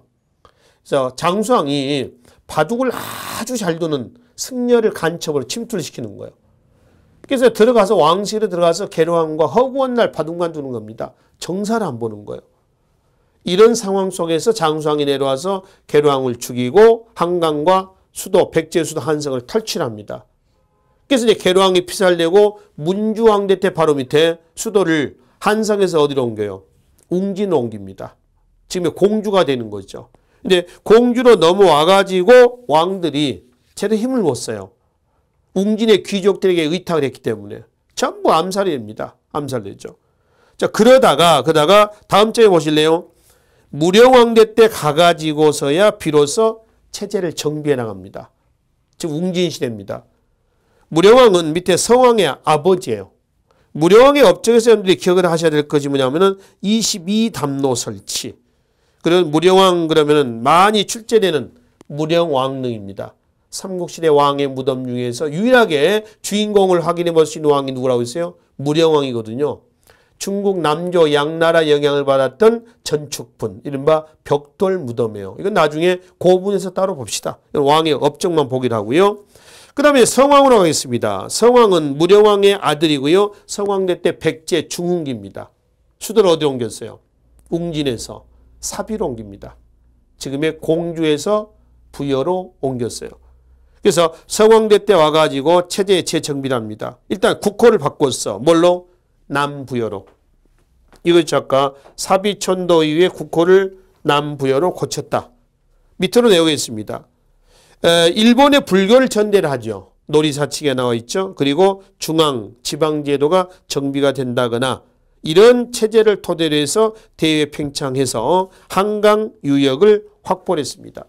그래서 장수왕이 바둑을 아주 잘 두는 승려를 간첩으로 침투를 시키는 거예요. 그래서 들어가서 왕실에 들어가서 계로왕과 허구한 날 바둑만 두는 겁니다. 정사를 안 보는 거예요. 이런 상황 속에서 장수왕이 내려와서 계로왕을 죽이고 한강과 수도 백제 수도 한성을 탈취합니다. 그래서 이제 계로왕이 피살되고 문주왕대 때 바로 밑에 수도를 한성에서 어디로 옮겨요? 웅진으로 옮깁니다. 지금 공주가 되는 거죠. 근데 공주로 넘어와가지고 왕들이 제대로 힘을 못 써요. 웅진의 귀족들에게 의탁을 했기 때문에 전부 암살이 됩니다. 암살되죠. 자, 그러다가 다음 장에 보실래요? 무령왕대 때 가가지고서야 비로소 체제를 정비해 나갑니다. 지금 웅진 시대입니다. 무령왕은 밑에 성왕의 아버지예요. 무령왕의 업적에서 여러분들이 기억을 하셔야 될 것이 뭐냐면은 22담로 설치. 그런 무령왕 그러면은 많이 출제되는 무령왕릉입니다. 삼국시대 왕의 무덤 중에서 유일하게 주인공을 확인해 볼 수 있는 왕이 누구라고 했어요? 무령왕이거든요. 중국 남조 양나라 영향을 받았던 전축분, 이른바 벽돌 무덤이에요. 이건 나중에 고분에서 따로 봅시다. 왕의 업적만 보기로 하고요. 그 다음에 성왕으로 가겠습니다. 성왕은 무령왕의 아들이고요. 성왕대 때 백제 중흥기입니다. 수도를 어디 옮겼어요? 웅진에서 사비로 옮깁니다. 지금의 공주에서 부여로 옮겼어요. 그래서 성왕대 때 와가지고 체제의 재정비를 합니다. 일단 국호를 바꿨어. 뭘로? 남부여로. 이것이 아까 사비천도 이후에 국호를 남부여로 고쳤다. 밑으로 내오겠습니다. 일본의 불교를 전대를 하죠. 놀이사칙에 나와 있죠. 그리고 중앙 지방제도가 정비가 된다거나 이런 체제를 토대로 해서 대외 팽창해서 한강 유역을 확보했습니다.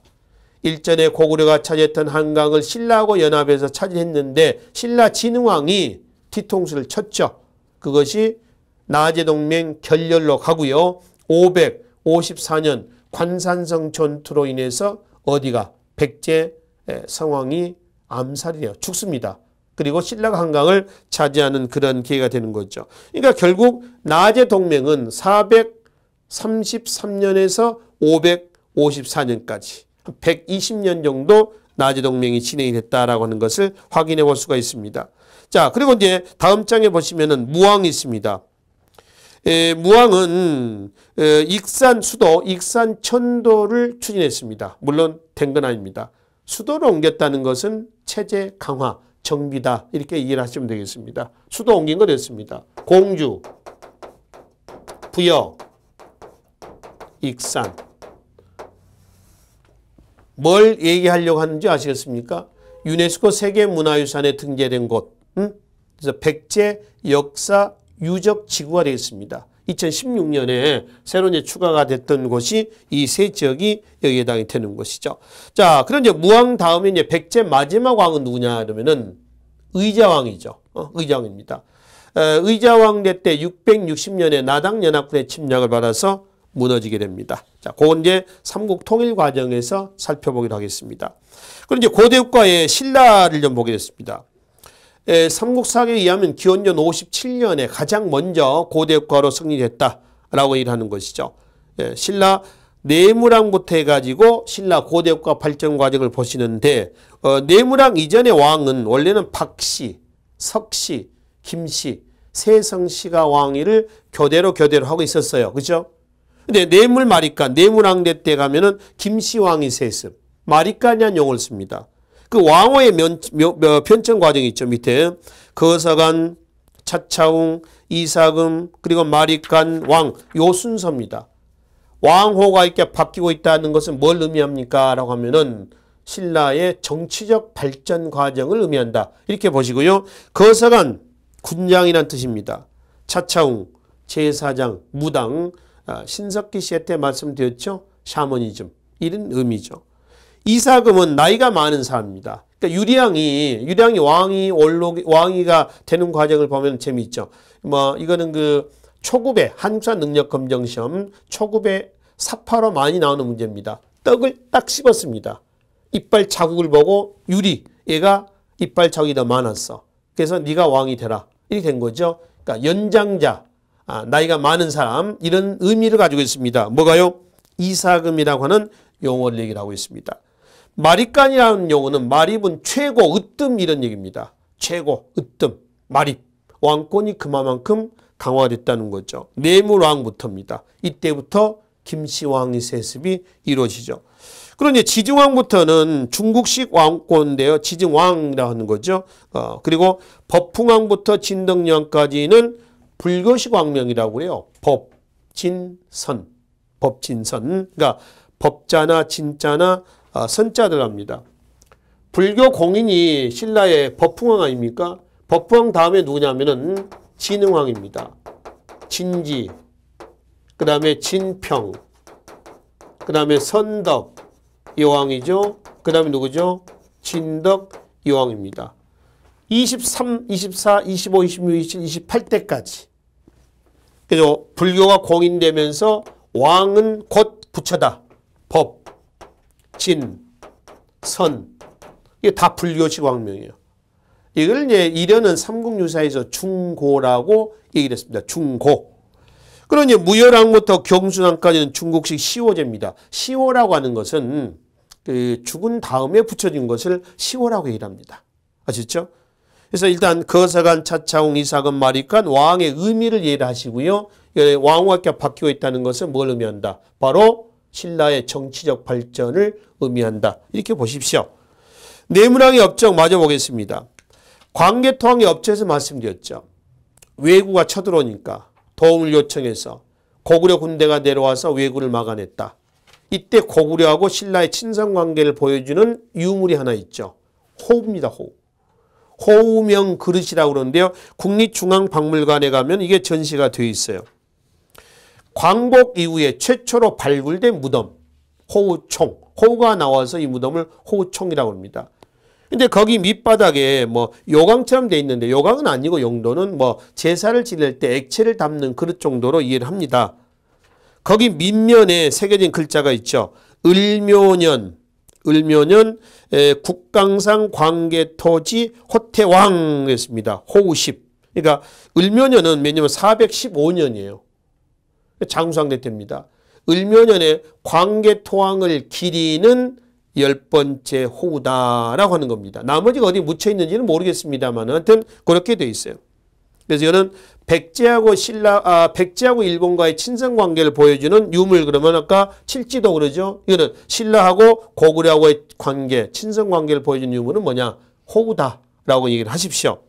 일전에 고구려가 차지했던 한강을 신라하고 연합해서 차지했는데 신라 진흥왕이 뒤통수를 쳤죠. 그것이 나제동맹 결렬로 가고요. 554년 관산성 전투로 인해서 어디가 백제 성왕이 암살이 돼요. 죽습니다. 그리고 신라가 한강을 차지하는 그런 기회가 되는 거죠. 그러니까 결국 나제동맹은 433년에서 554년까지 120년 정도 나제동맹이 진행이 됐다라고 하는 것을 확인해 볼 수가 있습니다. 자, 그리고 이제 다음 장에 보시면은 무왕이 있습니다. 무왕은 익산 수도, 익산 천도를 추진했습니다. 물론 된 건 아닙니다. 수도를 옮겼다는 것은 체제 강화, 정비다. 이렇게 이해를 하시면 되겠습니다. 수도 옮긴 거 됐습니다. 공주, 부여, 익산. 뭘 얘기하려고 하는지 아시겠습니까? 유네스코 세계문화유산에 등재된 곳. 그래서 백제 역사 유적 지구가 되겠습니다. 2016년에 새로 이제 추가가 됐던 곳이 이 세 지역이 여기에 해당이 되는 것이죠. 자, 그럼 이제 무왕 다음에 이제 백제 마지막 왕은 누구냐 그러면은 의자왕이죠. 의자왕입니다. 의자왕 때 660년에 나당연합군의 침략을 받아서 무너지게 됩니다. 자, 그건 이제 삼국 통일 과정에서 살펴보기로 하겠습니다. 그럼 이제 고대국가의 신라를 좀 보겠습니다. 삼국사학에 의하면 기원전 57년에 가장 먼저 고대국가로 승리했다라고 일하는 것이죠. 신라 내무랑부터 해가지고 신라 고대국가 발전 과정을 보시는데 내무랑 이전의 왕은 원래는 박씨, 석씨, 김씨, 세성씨가 왕위를 교대로 하고 있었어요. 그죠? 근데 내물 마리간, 내무랑대 때 가면은 김씨왕이 세습, 마리간이라는 용어를 씁니다. 그 왕호의 편청 과정이 있죠. 밑에 거사간, 차차웅, 이사금, 그리고 마리간, 왕, 요 순서입니다. 왕호가 이렇게 바뀌고 있다는 것은 뭘 의미합니까? 라고 하면은 신라의 정치적 발전 과정을 의미한다. 이렇게 보시고요. 거사간, 군장이란 뜻입니다. 차차웅, 제사장, 무당, 신석기 시대 때 말씀드렸죠. 샤머니즘 이런 의미죠. 이사금은 나이가 많은 사람입니다. 그러니까 유리왕이 왕이가 되는 과정을 보면 재미있죠. 뭐 이거는 그 초급의 한국사 능력 검정 시험 초급의 사파로 많이 나오는 문제입니다. 떡을 딱 씹었습니다. 이빨 자국을 보고 얘가 이빨 자국이 더 많았어. 그래서 네가 왕이 되라. 이렇게 된 거죠. 그러니까 연장자, 나이가 많은 사람 이런 의미를 가지고 있습니다. 뭐가요? 이사금이라고 하는 용어를 얘기를 하고 있습니다. 마립간이라는 용어는 마립은 최고, 으뜸 이런 얘기입니다. 최고, 으뜸, 마립. 왕권이 그만큼 강화됐다는 거죠. 뇌물왕부터입니다. 이때부터 김씨왕의 세습이 이루어지죠. 그런데 지증왕부터는 중국식 왕권인데요. 지증왕이라고 하는 거죠. 그리고 법풍왕부터 진덕령까지는 불교식 왕명이라고 해요. 법진선. 그러니까 법자나 진자나 선자들 합니다. 불교 공인이 신라의 법풍왕 아닙니까? 법풍왕 다음에 누구냐면은 진흥왕입니다. 진지, 그 다음에 진평, 그 다음에 선덕 여왕이죠. 그 다음에 누구죠? 진덕 여왕입니다. 23, 24, 25, 26, 27, 28대까지. 그래서 불교가 공인되면서 왕은 곧 부처다. 법, 진, 선. 이게 다 불교식 왕명이에요. 이걸 이제 이련은 삼국유사에서 중고라고 얘기를 했습니다. 중고. 그럼 이제 무열왕부터 경순왕까지는 중국식 시호제입니다. 시호라고 하는 것은 그 죽은 다음에 붙여진 것을 시호라고 얘기를 합니다. 아시죠? 그래서 일단 거사간, 차차웅, 이사금, 마립간 왕의 의미를 이해를 하시고요. 왕후가 바뀌고 있다는 것은 뭘 의미한다? 바로 신라의 정치적 발전을 의미한다. 이렇게 보십시오. 뇌물왕의 업적 마저 보겠습니다. 광개토왕의 업적에서 말씀드렸죠. 왜구가 쳐들어오니까 도움을 요청해서 고구려 군대가 내려와서 왜구를 막아냈다. 이때 고구려하고 신라의 친선관계를 보여주는 유물이 하나 있죠. 호우입니다. 호우. 호우명 그릇이라고 그러는데요. 국립중앙박물관에 가면 이게 전시가 되어 있어요. 광복 이후에 최초로 발굴된 무덤. 호우총. 호우가 나와서 이 무덤을 호우총이라고 합니다. 근데 거기 밑바닥에 뭐 요강처럼 돼 있는데 요강은 아니고 용도는 뭐 제사를 지낼 때 액체를 담는 그릇 정도로 이해를 합니다. 거기 밑면에 새겨진 글자가 있죠. 을묘년 국강상 광개토지 호태왕이었습니다. 호우십. 그러니까 을묘년은 몇냐면 415년이에요. 장수왕대 때입니다. 을묘년에 광개토왕을 기리는 10번째 호우다라고 하는 겁니다. 나머지가 어디 묻혀 있는지는 모르겠습니다만 하여튼 그렇게 돼 있어요. 그래서 이거는 백제하고 일본과의 친선 관계를 보여주는 유물. 그러면 아까 칠지도 그러죠. 이거는 신라하고 고구려하고의 관계, 친선 관계를 보여주는 유물은 뭐냐? 호우다라고 얘기를 하십시오.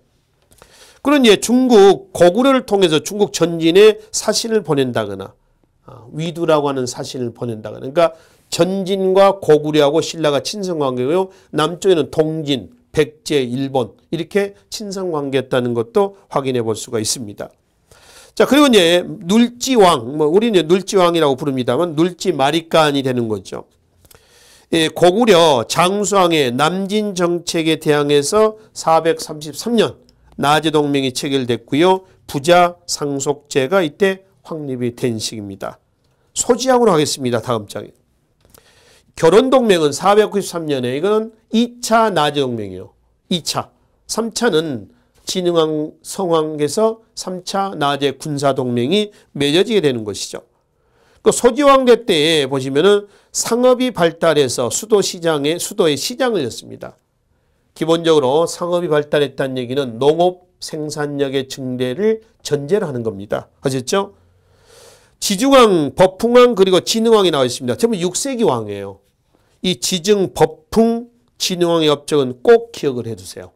그런 이제 중국 고구려를 통해서 중국 전진에 사신을 보낸다거나 위두라고 하는 사신을 보낸다거나, 그러니까 전진과 고구려하고 신라가 친선관계고요. 남쪽에는 동진, 백제, 일본 이렇게 친선관계였다는 것도 확인해 볼 수가 있습니다. 자, 그리고 이제 눌지왕, 우리는 눌지왕이라고 부릅니다만 눌지 마립간이 되는 거죠. 고구려 장수왕의 남진 정책에 대항해서 433년 나제동맹이 체결됐고요. 부자 상속제가 이때 확립이 된 시기입니다. 소지왕으로 하겠습니다. 다음 장에. 결혼동맹은 493년에 이건 2차 나제동맹이에요. 2차. 3차는 진흥왕 성왕에서 3차 나제 군사동맹이 맺어지게 되는 것이죠. 그 소지왕대 때에 보시면은 상업이 발달해서 수도의 시장을 였습니다. 기본적으로 상업이 발달했다는 얘기는 농업 생산력의 증대를 전제로 하는 겁니다. 아셨죠? 지중왕, 법풍왕 그리고 진흥왕이 나와 있습니다. 전부 6세기 왕이에요. 이 지증, 법풍, 진흥왕의 업적은 꼭 기억을 해두세요.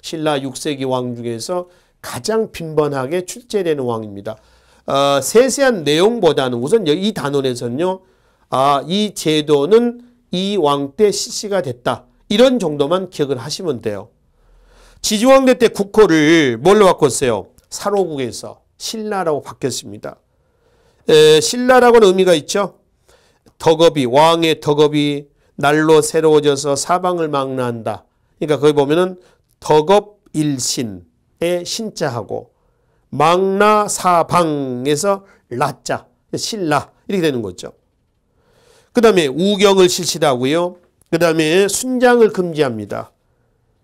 신라 6세기 왕 중에서 가장 빈번하게 출제되는 왕입니다. 세세한 내용보다는 우선 이 단원에서는요. 이 제도는 이 왕 때 실시가 됐다. 이런 정도만 기억을 하시면 돼요. 지중왕대 때 국호를 뭘로 바꿨어요? 사로국에서 신라라고 바뀌었습니다. 신라라고는 의미가 있죠. 덕업이, 왕의 덕업이 날로 새로워져서 사방을 망라한다. 그러니까 거기 보면은 덕업일신의 신자하고 망라사방에서 라자, 신라 이렇게 되는 거죠. 그 다음에 우경을 실시하고요. 그 다음에 순장을 금지합니다.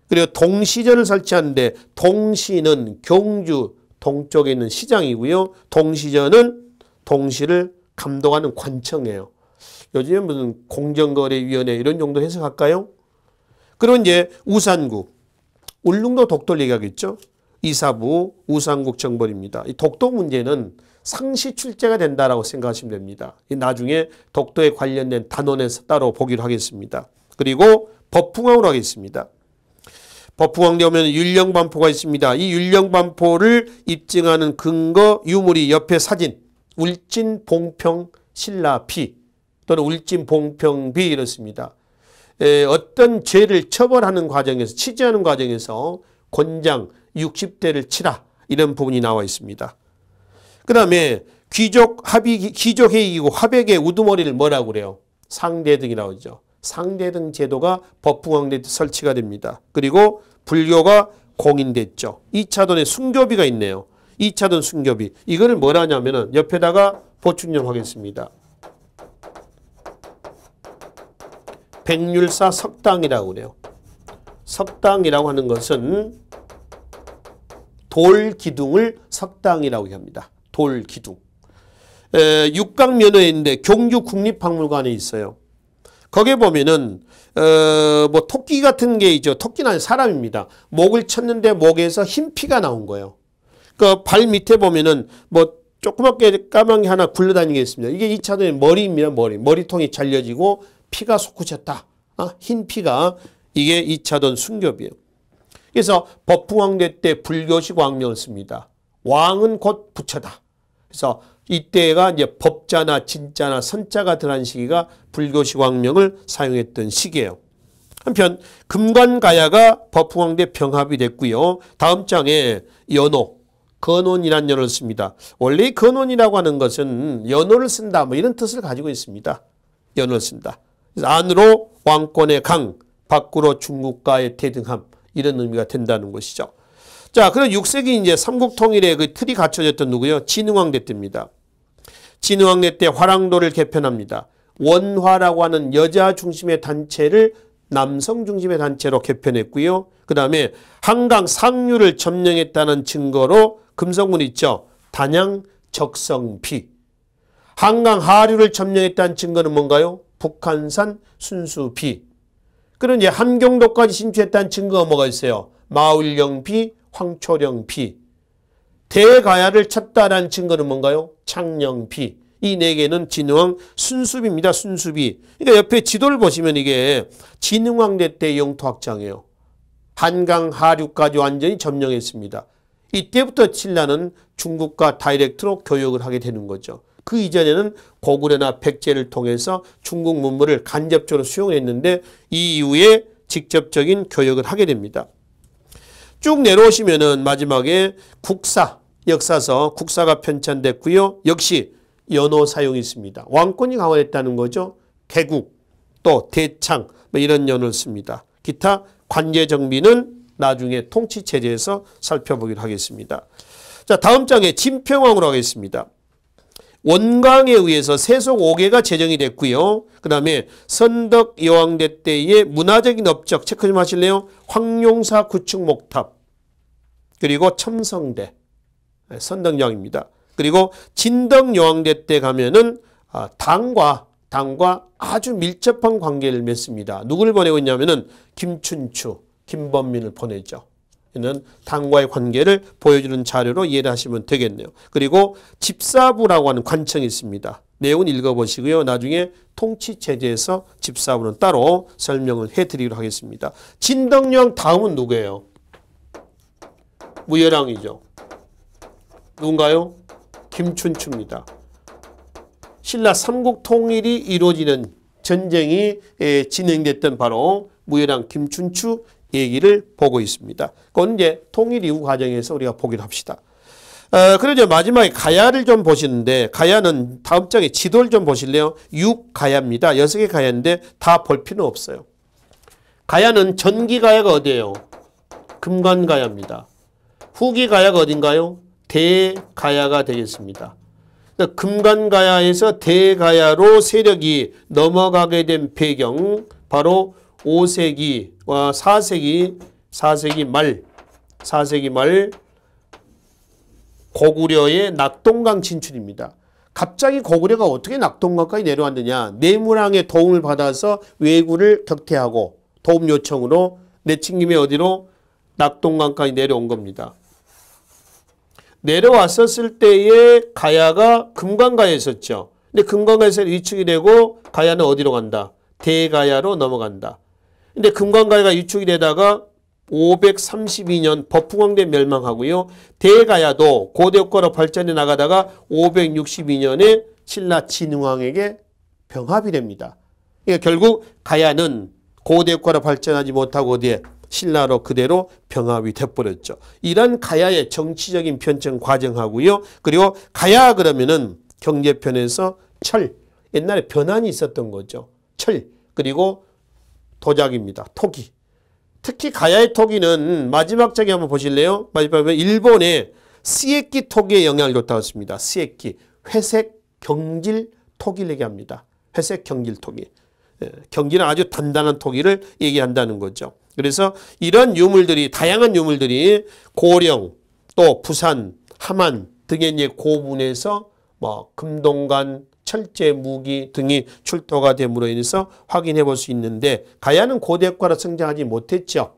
그리고 동시전을 설치하는데 동시는 경주 동쪽에 있는 시장이고요. 동시전은 동시를 감독하는 관청이에요. 요즘에 무슨 공정거래위원회 이런 정도 해석할까요? 그리고 이제 우산국, 울릉도 독도를 얘기하겠죠. 이사부 우산국 정벌입니다. 이 독도 문제는 상시 출제가 된다라고 생각하시면 됩니다. 나중에 독도에 관련된 단원에서 따로 보기로 하겠습니다. 그리고 법풍왕으로 하겠습니다. 법풍왕대 오면 율령반포가 있습니다. 이 율령반포를 입증하는 근거 유물이 옆에 사진 울진봉평 신라피 또는 울진봉평비 이렇습니다. 어떤 죄를 처벌하는 과정에서 취재하는 과정에서 권장 60대를 치라 이런 부분이 나와 있습니다. 그 다음에 귀족회의이고 화백의 우두머리를 뭐라고 그래요? 상대등이라고 하죠. 상대등 제도가 법풍왕대 때 설치가 됩니다. 그리고 불교가 공인됐죠. 2차돈에 순교비가 있네요. 2차돈 순교비. 이거를 뭐라 하냐면은 옆에다가 보충용 하겠습니다. 백률사 석당이라고 그래요. 석당이라고 하는 것은 돌기둥을 석당이라고 합니다. 돌기둥. 육각면허에 있는데 경주 국립박물관에 있어요. 거기에 보면은 뭐 토끼 같은 게 있죠. 토끼는 아니 사람입니다. 목을 쳤는데 목에서 흰 피가 나온 거예요. 그 발 밑에 보면은 뭐 조그맣게 까만 게 하나 굴러다니게 있습니다. 이게 2차전의 머리입니다. 머리통이 잘려지고 피가 솟구쳤다. 흰 피가 이게 2차전 순교비예요. 그래서 법풍왕대 때 불교식 왕명을 씁니다. 왕은 곧 부처다. 그래서 이때가 이제 법자나 진자나 선자가 들어간 시기가 불교식 왕명을 사용했던 시기예요. 한편 금관가야가 법풍왕대 병합이 됐고요. 다음 장에 연호, 건원이라는 연호를 씁니다. 원래 건원이라고 하는 것은 연호를 쓴다 뭐 이런 뜻을 가지고 있습니다. 연호를 쓴다. 그래서 안으로 왕권의 강, 밖으로 중국과의 대등함 이런 의미가 된다는 것이죠. 자, 그럼 6세기 이제 삼국통일의 그 틀이 갖춰졌던 누구요? 진흥왕대 때입니다. 진흥왕대 때 화랑도를 개편합니다. 원화라고 하는 여자 중심의 단체를 남성 중심의 단체로 개편했고요. 그 다음에 한강 상류를 점령했다는 증거로 금성문 있죠. 단양 적성비. 한강 하류를 점령했다는 증거는 뭔가요? 북한산 순수비. 그런 이제 함경도까지 진출했다는 증거가 뭐가 있어요? 마울령비, 황초령비. 대가야를 쳤다라는 증거는 뭔가요? 창령비. 이 네 개는 진흥왕 순수비입니다. 순수비. 그러니까 옆에 지도를 보시면 이게 진흥왕대 때 영토 확장이에요. 한강 하류까지 완전히 점령했습니다. 이때부터 신라는 중국과 다이렉트로 교역을 하게 되는 거죠. 그 이전에는 고구려나 백제를 통해서 중국 문물을 간접적으로 수용했는데 이 이후에 직접적인 교역을 하게 됩니다. 쭉 내려오시면은 마지막에 국사, 역사서, 국사가 편찬됐고요. 역시 연호 사용이 있습니다. 왕권이 강화됐다는 거죠. 개국, 또 대창 뭐 이런 연호를 씁니다. 기타 관제 정비는 나중에 통치체제에서 살펴보기로 하겠습니다. 자, 다음 장에 진평왕으로 하겠습니다. 원광에 의해서 세속 5개가 제정이 됐고요. 그 다음에 선덕 여왕대 때의 문화적인 업적 체크 좀 하실래요? 황룡사 구축 목탑 그리고 첨성대 선덕여왕입니다. 그리고 진덕 여왕대 때 가면은 당과 아주 밀접한 관계를 맺습니다. 누구를 보내고 있냐면은 김춘추, 김범민을 보내죠. 이는 당과의 관계를 보여주는 자료로 이해를 하시면 되겠네요. 그리고 집사부라고 하는 관청이 있습니다. 내용은 읽어보시고요. 나중에 통치체제에서 집사부는 따로 설명을 해드리도록 하겠습니다. 진덕여왕 다음은 누구예요? 무열왕이죠. 누군가요? 김춘추입니다. 신라 삼국통일이 이루어지는 전쟁이 진행됐던 바로 무열왕 김춘추 얘기를 보고 있습니다. 그건 이제 통일 이후 과정에서 우리가 보기로 합시다. 그러죠. 마지막에 가야를 좀 보시는데, 가야는 다음 장에 지도를 좀 보실래요? 6가야입니다. 6개 가야인데 다 볼 필요는 없어요. 가야는 전기 가야가 어디예요? 금관 가야입니다. 후기 가야가 어딘가요? 대가야가 되겠습니다. 금관 가야에서 대가야로 세력이 넘어가게 된 배경, 바로 5세기와 4세기 말 고구려의 낙동강 진출입니다. 갑자기 고구려가 어떻게 낙동강까지 내려왔느냐. 내무랑의 도움을 받아서 왜구를 격퇴하고 도움 요청으로 내친김에 어디로? 낙동강까지 내려온 겁니다. 내려왔었을 때의 가야가 금관가야에 있었죠. 근데 금관가에서 위축이 되고 가야는 어디로 간다? 대가야로 넘어간다. 근데 금관가야가 위축이 되다가 532년 법흥왕대 멸망하고요. 대가야도 고대국가로 발전해 나가다가 562년에 신라 진흥왕에게 병합이 됩니다. 그러니까 결국 가야는 고대국가로 발전하지 못하고 어디에? 신라로 그대로 병합이 돼버렸죠. 이런 가야의 정치적인 편청 과정하고요. 그리고 가야 그러면은 경제편에서 철, 옛날에 변환이 있었던 거죠. 철, 그리고 도자기입니다. 토기. 특히 가야의 토기는 마지막 장에 한번 보실래요? 마지막에 일본의 스에키 토기에 영향을 줬다고 했습니다. 스에키, 회색 경질 토기를 얘기합니다. 회색 경질 토기. 경질은 아주 단단한 토기를 얘기한다는 거죠. 그래서 이런 유물들이, 다양한 유물들이 고령, 또 부산, 함안 등의 이제 고분에서 뭐 금동관, 철제, 무기 등이 출토가 됨으로 인해서 확인해 볼 수 있는데, 가야는 고대국가로 성장하지 못했죠.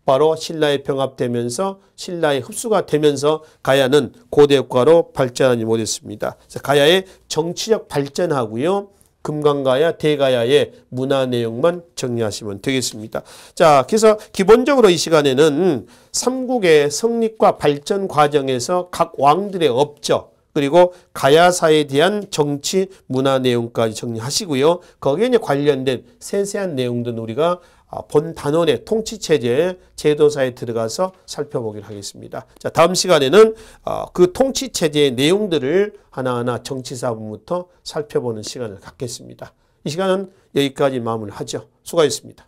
바로 신라에 병합되면서 신라에 흡수가 되면서 가야는 고대국가로 발전하지 못했습니다. 그래서 가야의 정치적 발전하고요. 금관가야, 대가야의 문화 내용만 정리하시면 되겠습니다. 자, 그래서 기본적으로 이 시간에는 삼국의 성립과 발전 과정에서 각 왕들의 업적, 그리고 가야사에 대한 정치, 문화 내용까지 정리하시고요. 거기에 이제 관련된 세세한 내용들은 우리가 본 단원의 통치체제, 제도사에 들어가서 살펴보기로 하겠습니다. 자, 다음 시간에는 그 통치체제의 내용들을 하나하나 정치사부부터 살펴보는 시간을 갖겠습니다. 이 시간은 여기까지 마무리하죠. 수고하셨습니다.